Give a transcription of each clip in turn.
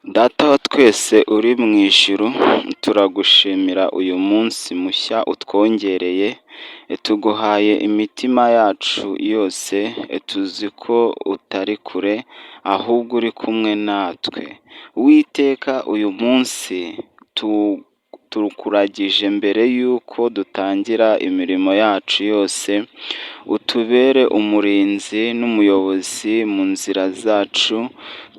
Data wa twese uri mu ijuru, turagushimira uyu munsi mushya utwongereye, tuguhaye imitima yacu yose, tuzi ko utari kure, ahubwo uri kumwe natwe. Uwiteka uyu munsi tukuragije mbere y'uko dutangira imirimo yacu yose, utubere umurinzi n'umuyobozi mu nzira zacu,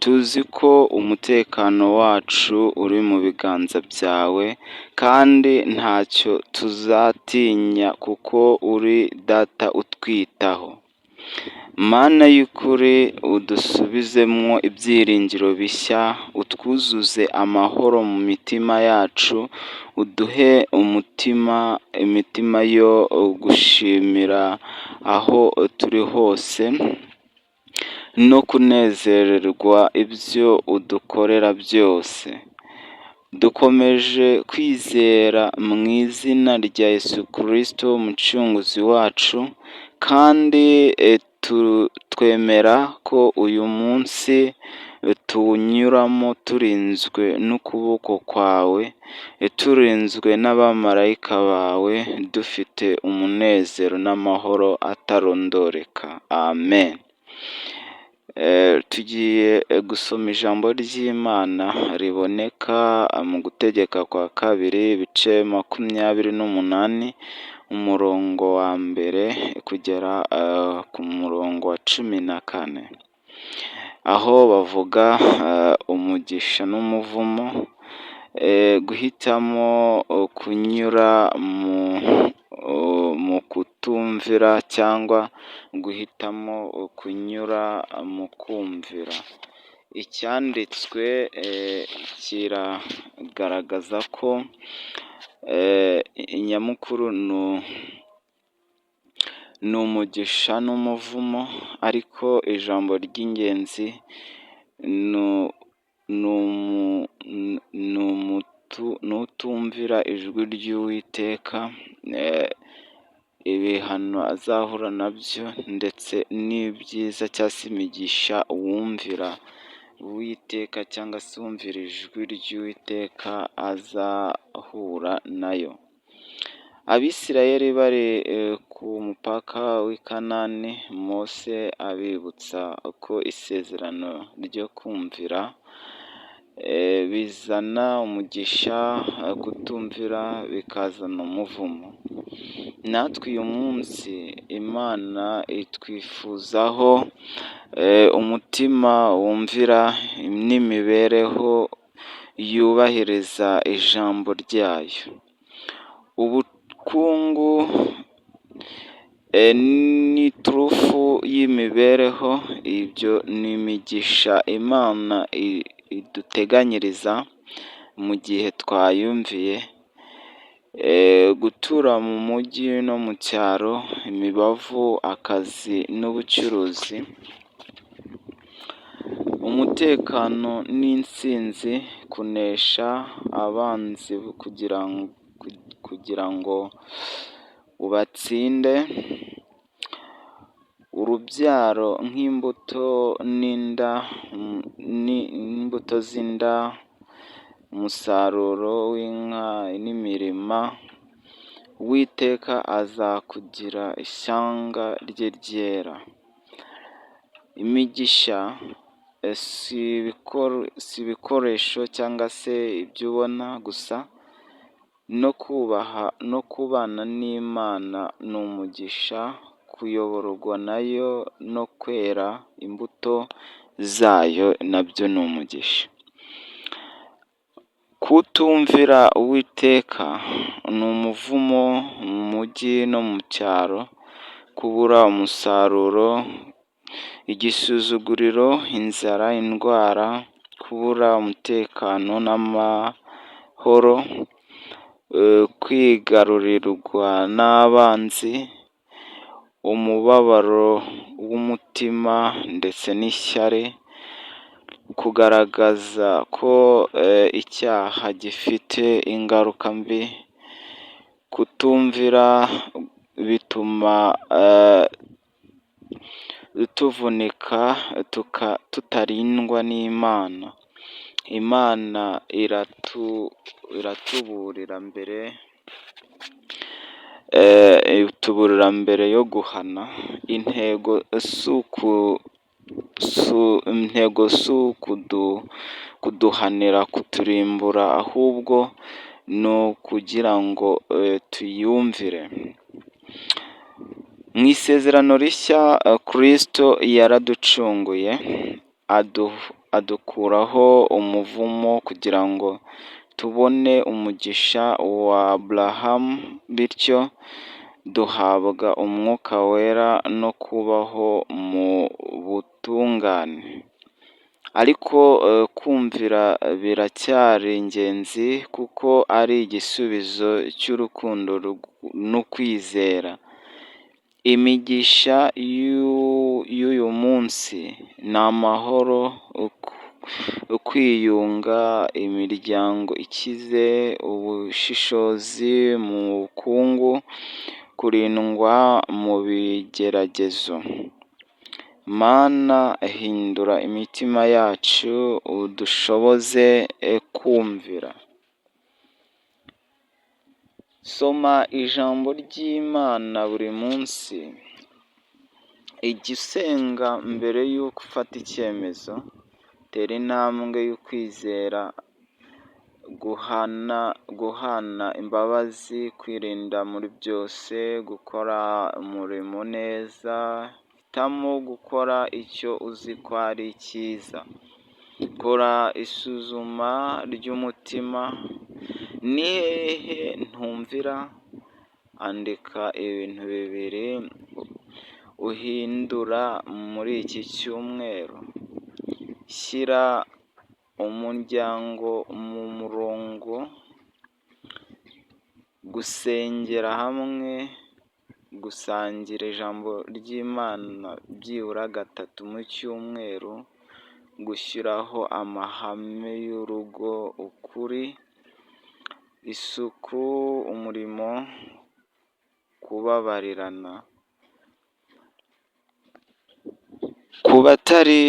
tuzi ko umutekano wacu uri mu biganza byawe, kandi ntacyo tuzatinya kuko uri Data utwitaho. Mana y'ukuri, udusubizemo ibyiringiro bishya, utwuzuze amahoro mu mitima yacu, uduhe imitima yo gushimira aho turi hose, no kunezererwa ibyo udukorera byose. Dukomeje kwizera mu izina rya Yesu Kristo umucunguzi wacu, kandi twemera ko uyu munsi tuwunyuramo turinzwe n'ukuboko kwawe, turinzwe n'abamarayika bawe, dufite umunezero n'amahoro atarondoreka. Amen. Tugiye gusoma ijambo ry'Imana riboneka mu Gutegeka kwa kabiri, ibice 28, umurongo wa mbere kugera ku murongo wa 14, aho bavuga umugisha n'umuvumo, guhitamo kunyura mu kutumvira cyangwa guhitamo kunyura mu kumvira. Icyanditswe kiragaragaza ko nyamukuru ni umugisha n'umuvumo, ariko ijambo ry'ingenzi ni utumvira ijwi ry'Uwiteka, ibihano azahura nabyo, ndetse n'ibyiza cyangwa se imigisha uwumvira Uwiteka cyangwa se uwumvira ijwi ry'Uwiteka azahura nayo. Abisirayeli bari ku mupaka w'i Kanani, Mose abibutsa ko isezerano ryo kumvira bizana umugisha, kutumvira bikazana umuvumo. Natwe uyu munsi Imana itwifuzaho umutima wumvira n'imibereho yubahiriza ijambo ryayo. Ubukungu n'iturufu y'imibereho, ibyo ni imigisha Imana iduteganyiriza mu gihe twayumviye. Gutura mu mujyi no mu cyaro, imibavu, akazi n'ubucuruzi, umutekano n'intsinzi, kunesha abanzi kugira ngo ubatsinde, urubyaro nk'imbuto z'inda, umusaruro w'inka n'imirima. Uwiteka azakugira ishyanga rye ryera. Imigisha si ibikoresho cyangwa se ibyo ubona gusa, no kubana n'Imana ni umugisha, kuyoborwa nayo no kwera imbuto zayo nabyo ni umugisha. Kutumvira Uwiteka ni umuvumo mu mujyi no mu cyaro, kubura umusaruro, igisuzuguriro, inzara, indwara, kubura umutekano n'amahoro, kwigarurirwa n'abanzi, umubabaro w'umutima ndetse n'ishyari, kugaragaza ko icyaha gifite ingaruka mbi. Kutumvira bituma tuvunika, tutarindwa n'Imana. Imana iratuburira mbere, ituburira mbere yo guhana. Intego si kuduhanira, kuturimbura, ahubwo ni ukugira ngo tuyumvire. Mu isezerano rishya Kristo yaraducunguye, adukuraho umuvumo kugira ngo tubone umugisha wa Aburahamu, bityo duhabwa umwuka wera no kubaho mu butungane. Ariko kumvira biracyari ingenzi, kuko ari igisubizo cy'urukundo n'ukwizera. Imigisha y'uyu munsi ni amahoro, kwiyunga, imiryango ikize, ubushishozi mu bukungu, kurindwa mu bigeragezo. Mana, hindura imitima yacu, udushoboze kumvira. Soma ijambo ry'Imana buri munsi. Ijya usenga mbere y'uko ufata icyemezo. Tera intambwe y'ukwizera, guhana imbabazi, kwirinda muri byose, gukora umurimo neza. Hitamo gukora icyo uzi ko ari cyiza. Kora isuzuma ry'umutima. Ni hehe ntumvira? Andika ibintu bibiri uhindura muri iki cyumweru. Shyira umuryango mu murongo. Gusengera hamwe, gusangira ijambo ry'Imana byibura 3 mu cyumweru, gushyiraho amahame y'urugo, ukuri, isuku, umurimo, kubabarirana. Ku batari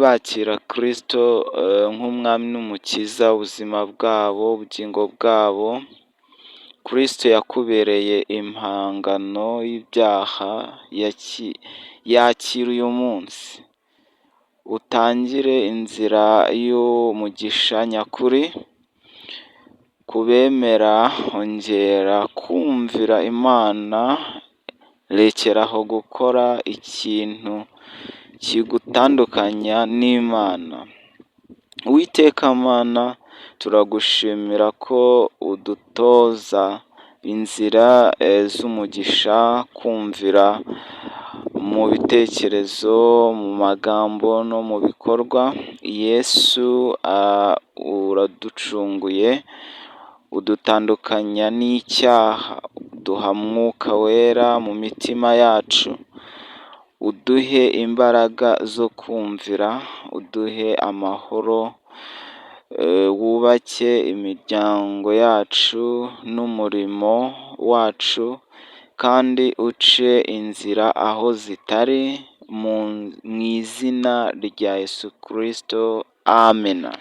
bakira Kristo nk'umwami n'umukiza w'ubuzima bwabo, ubugingo bwabo, Kristo yakubereye impangano y'ibyaha. Yakira uyu munsi, utangire inzira y'umugisha nyakuri. Kubemera, ongera kumvira Imana, rekeraho gukora ikintu kigutandukanya n'Imana. Uwiteka Mana, turagushimira ko udutoza inzira z'umugisha, kumvira mu bitekerezo, mu magambo no mu bikorwa. Yesu, uraducunguye, udutandukanya n'icyaha, uduha Mwuka Wera mu mitima yacu. Uduhe imbaraga zo kumvira, uduhe amahoro, wubake imiryango yacu n'umurimo wacu, kandi uce inzira aho zitari, mu izina rya Yesu Kristo. Amena.